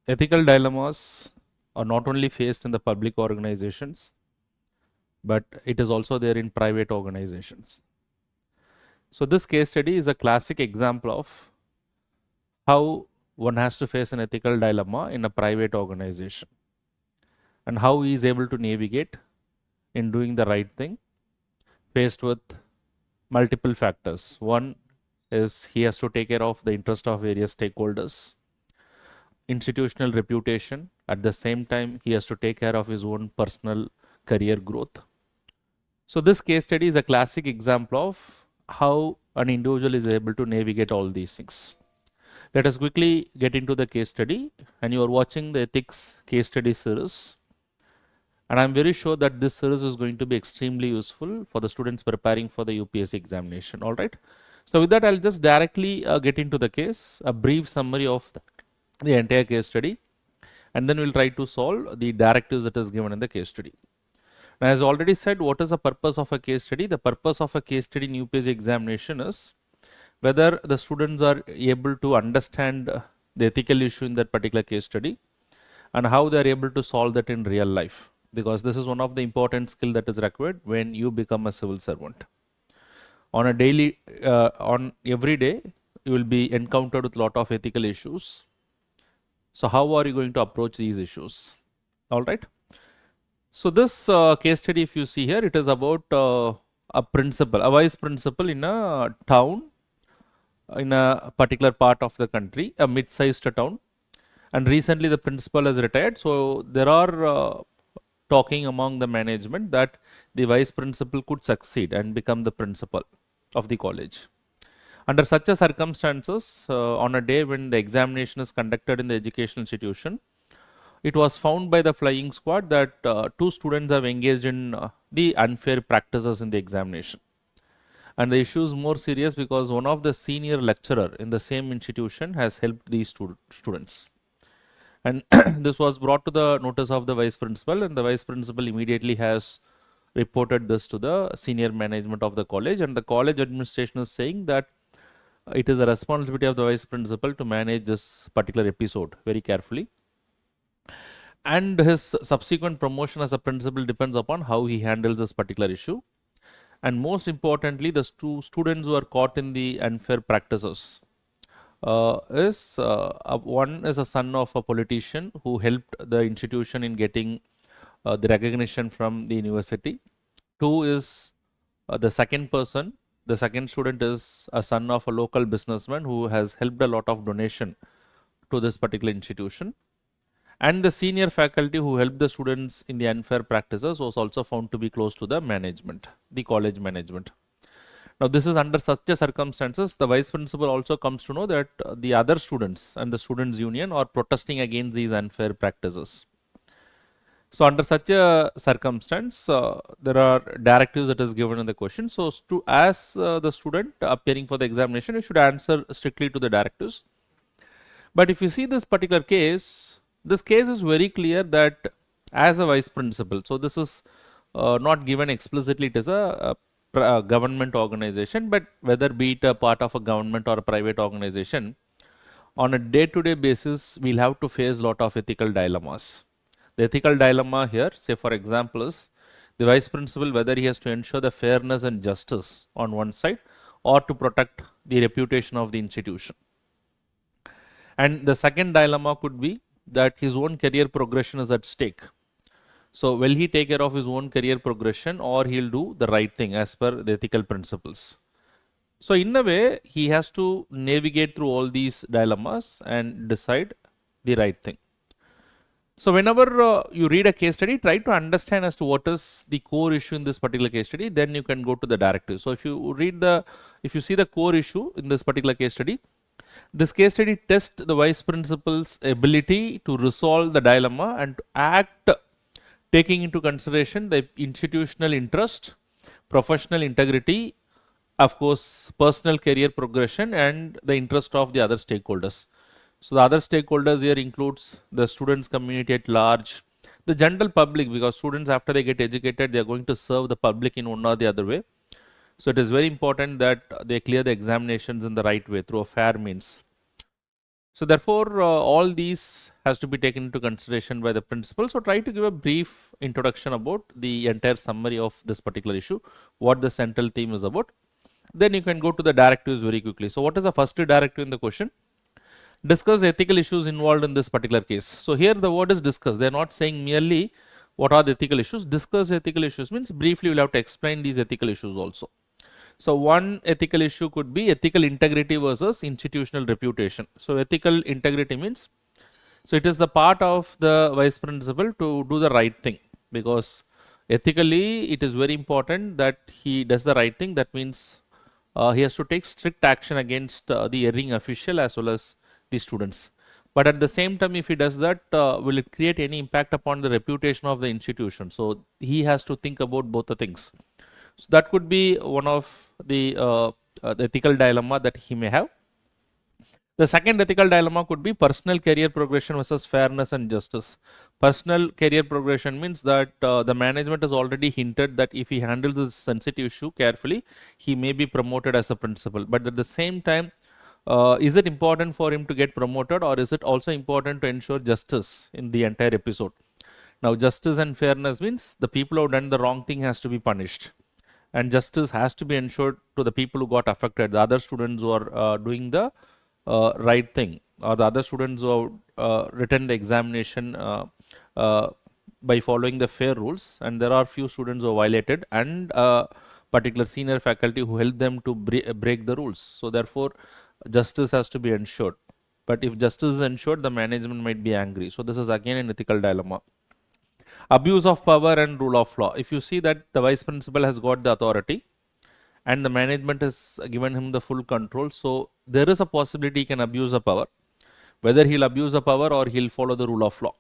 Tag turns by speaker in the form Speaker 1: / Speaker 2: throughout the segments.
Speaker 1: Ethical dilemmas are not only faced in the public organizations, but it is also there in private organizations. So this case study is a classic example of how one has to face an ethical dilemma in a private organization and how he is able to navigate in doing the right thing faced with multiple factors. One is he has to take care of the interest of various stakeholders, institutional reputation. At the same time, he has to take care of his own personal career growth. So this case study is a classic example of how an individual is able to navigate all these things. Let us quickly get into the case study, and you are watching the ethics case study series. And I'm very sure that this series is going to be extremely useful for the students preparing for the UPSC examination. All right. So with that, I'll just directly get into the case, a brief summary of the entire case study, and then we'll try to solve the directives that is given in the case study. Now, as already said, what is the purpose of a case study? The purpose of a case study in UPSC examination is whether the students are able to understand the ethical issue in that particular case study and how they are able to solve that in real life, because this is one of the important skill that is required when you become a civil servant. On a daily, on every day, you will be encountered with a lot of ethical issues. So how are you going to approach these issues? All right. So this case study, if you see here, it is about a principal, a vice principal in a town in a particular part of the country, a mid-sized town. And recently the principal has retired. So there are talking among the management that the vice principal could succeed and become the principal of the college. Under such a circumstances, on a day when the examination is conducted in the educational institution, it was found by the flying squad that two students have engaged in the unfair practices in the examination. And the issue is more serious because one of the senior lecturer in the same institution has helped these students. And this was brought to the notice of the vice principal, and the vice principal immediately has reported this to the senior management of the college, and the college administration is saying that it is a responsibility of the vice principal to manage this particular episode very carefully. And his subsequent promotion as a principal depends upon how he handles this particular issue. And most importantly, the two students who are caught in the unfair practices one is a son of a politician who helped the institution in getting the recognition from the university. Two is the second person, the second student is a son of a local businessman who has helped a lot of donation to this particular institution. And the senior faculty who helped the students in the unfair practices was also found to be close to the management, the college management. Now, this is under such a circumstances, the vice principal also comes to know that the other students and the students union are protesting against these unfair practices. So, under such a circumstance, there are directives that is given in the question. So, as the student appearing for the examination, you should answer strictly to the directives. But if you see this particular case, this case is very clear that as a vice principal, so this is not given explicitly, it is a government organization, but whether be it a part of a government or a private organization, on a day-to-day basis, we'll have to face a lot of ethical dilemmas. The ethical dilemma here, say for example, is the vice principal, whether he has to ensure the fairness and justice on one side or to protect the reputation of the institution. And the second dilemma could be that his own career progression is at stake. So, will he take care of his own career progression or he'll do the right thing as per the ethical principles? So, in a way, he has to navigate through all these dilemmas and decide the right thing. So, whenever you read a case study, try to understand as to what is the core issue in this particular case study, then you can go to the directive. So, if you see the core issue in this particular case study, this case study tests the vice principal's ability to resolve the dilemma and to act taking into consideration the institutional interest, professional integrity, of course, personal career progression and the interest of the other stakeholders. So, the other stakeholders here includes the students community at large, the general public, because students after they get educated, they are going to serve the public in one or the other way. So, it is very important that they clear the examinations in the right way through a fair means. So therefore, all these has to be taken into consideration by the principal. So try to give a brief introduction about the entire summary of this particular issue, what the central theme is about. Then you can go to the directives very quickly. So what is the first directive in the question? Discuss ethical issues involved in this particular case. So here the word is discuss. They are not saying merely what are the ethical issues. Discuss ethical issues means briefly we'll have to explain these ethical issues also. So one ethical issue could be ethical integrity versus institutional reputation. So ethical integrity means, so it is the part of the vice principal to do the right thing, because ethically it is very important that he does the right thing. That means he has to take strict action against the erring official as well as the students. But at the same time, if he does that, will it create any impact upon the reputation of the institution? So he has to think about both the things. So that could be one of the ethical dilemma that he may have. The second ethical dilemma could be personal career progression versus fairness and justice. Personal career progression means that the management has already hinted that if he handles this sensitive issue carefully, he may be promoted as a principal. But at the same time, is it important for him to get promoted, or is it also important to ensure justice in the entire episode? Now, justice and fairness means the people who have done the wrong thing has to be punished, and justice has to be ensured to the people who got affected, the other students who are doing the right thing, or the other students who have written the examination by following the fair rules, and there are few students who violated, and particular senior faculty who helped them to break the rules. So therefore, justice has to be ensured. But if justice is ensured, the management might be angry. So this is again an ethical dilemma. Abuse of power and rule of law. If you see that the vice principal has got the authority and the management has given him the full control, so there is a possibility he can abuse the power. Whether he'll abuse the power or he'll follow the rule of law.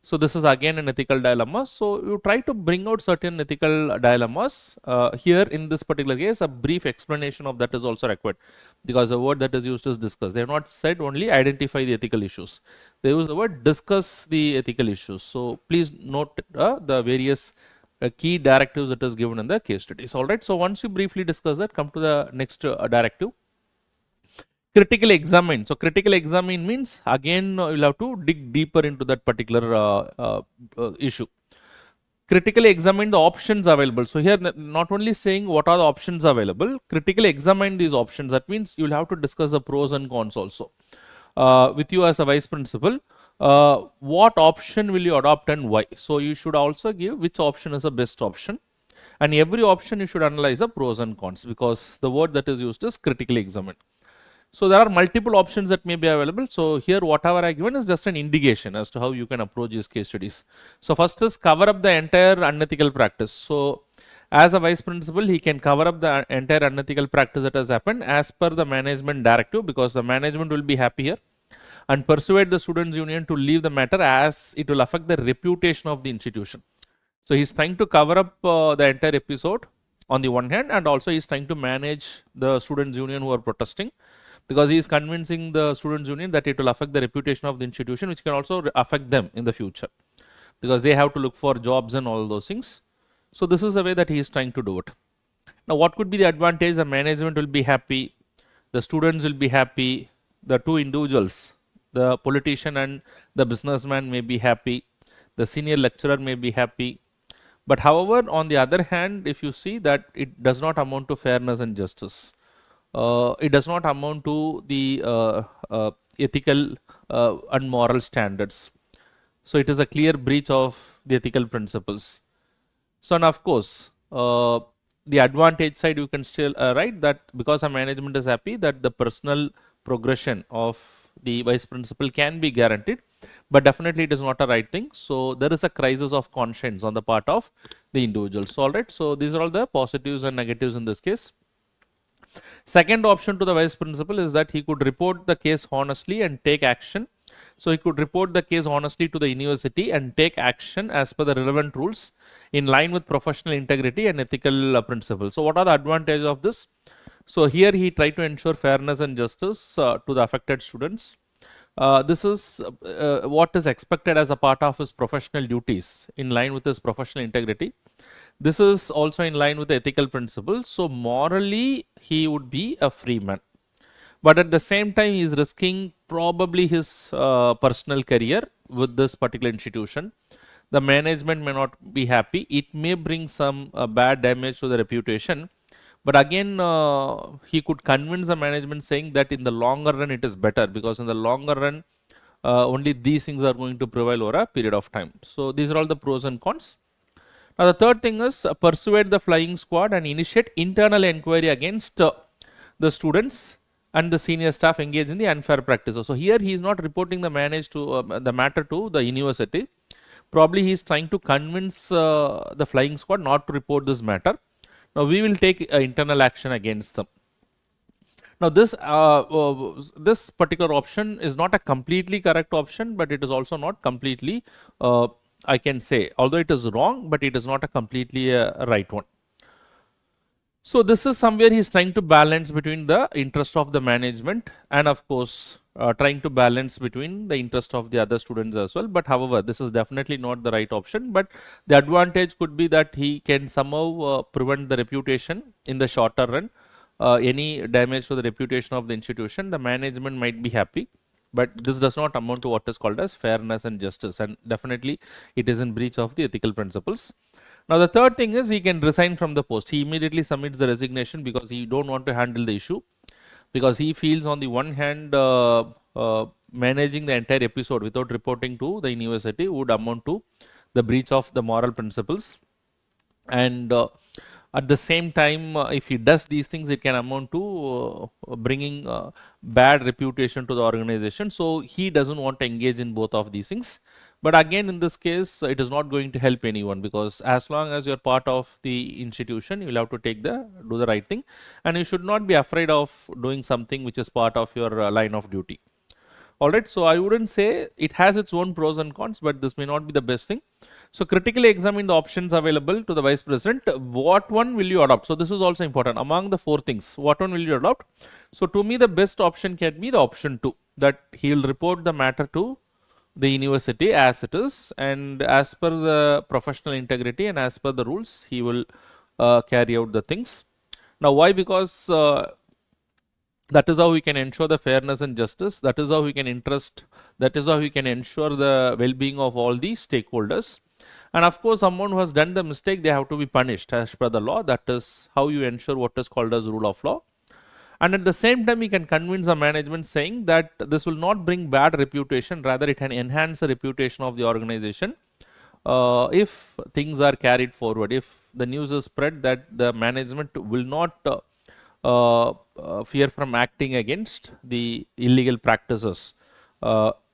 Speaker 1: So this is again an ethical dilemma. So you try to bring out certain ethical dilemmas. Here in this particular case, a brief explanation of that is also required, because the word that is used is discuss. They have not said only identify the ethical issues. They use the word discuss the ethical issues. So please note the various key directives that is given in the case studies. All right. So once you briefly discuss that, come to the next directive. Critically examine. So critically examine means again you'll have to dig deeper into that particular issue. Critically examine the options available. So here not only saying what are the options available, critically examine these options. That means you'll have to discuss the pros and cons also. With you as a vice principal, what option will you adopt and why? So you should also give which option is the best option, and every option you should analyze the pros and cons, because the word that is used is critically examine. So there are multiple options that may be available. So here whatever I given is just an indication as to how you can approach these case studies. So first is cover up the entire unethical practice. So as a vice principal, he can cover up the entire unethical practice that has happened as per the management directive, because the management will be happy here, and persuade the students union to leave the matter as it will affect the reputation of the institution. So he's trying to cover up the entire episode on the one hand, and also he's trying to manage the students union who are protesting, because he is convincing the students union that it will affect the reputation of the institution, which can also affect them in the future, because they have to look for jobs and all those things. So this is the way that he is trying to do it. Now what could be the advantage? The management will be happy, the students will be happy, the two individuals, the politician and the businessman may be happy, the senior lecturer may be happy. But however, on the other hand, if you see that it does not amount to fairness and justice, it does not amount to the ethical and moral standards. So it is a clear breach of the ethical principles. So and of course, the advantage side you can still write that because our management is happy, that the personal progression of the vice principal can be guaranteed, but definitely it is not a right thing. So there is a crisis of conscience on the part of the individuals. So, all right. So these are all the positives and negatives in this case. Second option to the vice principal is that he could report the case honestly and take action. So he could report the case honestly to the university and take action as per the relevant rules in line with professional integrity and ethical principles. So what are the advantages of this? So here he tried to ensure fairness and justice to the affected students. This is what is expected as a part of his professional duties in line with his professional integrity. This is also in line with the ethical principles. So morally, he would be a free man. but at the same time he is risking probably his personal career with this particular institution. The management may not be happy. It may bring some bad damage to the reputation. But again, he could convince the management saying that in the longer run it is better, because in the longer run only these things are going to prevail over a period of time. So these are all the pros and cons. Now the third thing is persuade the flying squad and initiate internal inquiry against the students and the senior staff engaged in the unfair practices. So here he is not reporting the the matter to the university. Probably he is trying to convince the flying squad not to report this matter. Now we will take internal action against them. Now this particular option is not a completely correct option, but it is also not completely, I can say, although it is wrong, but it is not a completely right one. So this is somewhere he is trying to balance between the interest of the management and of course trying to balance between the interest of the other students as well. But however, this is definitely not the right option, but the advantage could be that he can somehow prevent the reputation in the shorter run. Any damage to the reputation of the institution, the management might be happy, but this does not amount to what is called as fairness and justice, and definitely it is in breach of the ethical principles. Now the third thing is he can resign from the post. He immediately submits the resignation because he don't want to handle the issue, because he feels on the one hand managing the entire episode without reporting to the university would amount to the breach of the moral principles, and at the same time if he does these things it can amount to bringing bad reputation to the organization. So he doesn't want to engage in both of these things. But again, in this case, it is not going to help anyone, because as long as you are part of the institution, you will have to do the right thing, and you should not be afraid of doing something which is part of your line of duty. Alright, so I wouldn't say it has its own pros and cons, but this may not be the best thing. So critically examine the options available to the vice president. What one will you adopt? So this is also important. Among the four things, what one will you adopt? So to me, the best option can be the option 2, that he will report the matter to the university as it is, and as per the professional integrity and as per the rules, he will carry out the things. Now why? Because that is how we can ensure the fairness and justice. That is how we can ensure the well-being of all the stakeholders. And of course, someone who has done the mistake, they have to be punished as per the law. That is how you ensure what is called as rule of law. And at the same time, we can convince the management saying that this will not bring bad reputation, rather it can enhance the reputation of the organization if things are carried forward. If the news is spread that the management will not fear from acting against the illegal practices,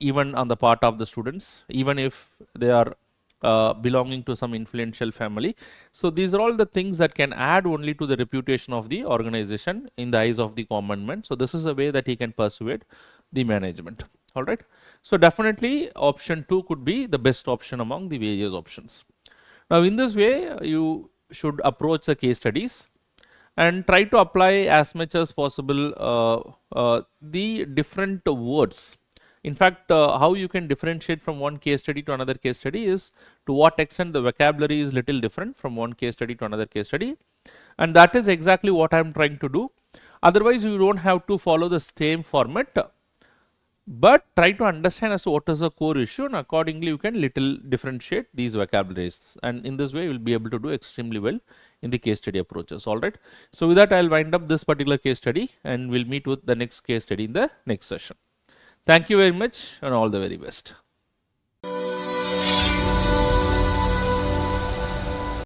Speaker 1: even on the part of the students, even if they are belonging to some influential family. So these are all the things that can add only to the reputation of the organization in the eyes of the common man. So this is a way that he can persuade the management. All right. So definitely option 2 could be the best option among the various options. Now in this way, you should approach the case studies and try to apply as much as possible the different words. In fact, how you can differentiate from one case study to another case study is to what extent the vocabulary is little different from one case study to another case study, and that is exactly what I am trying to do. Otherwise, you don't have to follow the same format, but try to understand as to what is the core issue, and accordingly you can little differentiate these vocabularies, and in this way you will be able to do extremely well in the case study approaches. All right. So with that, I'll wind up this particular case study, and we'll meet with the next case study in the next session. Thank you very much, and all the very best.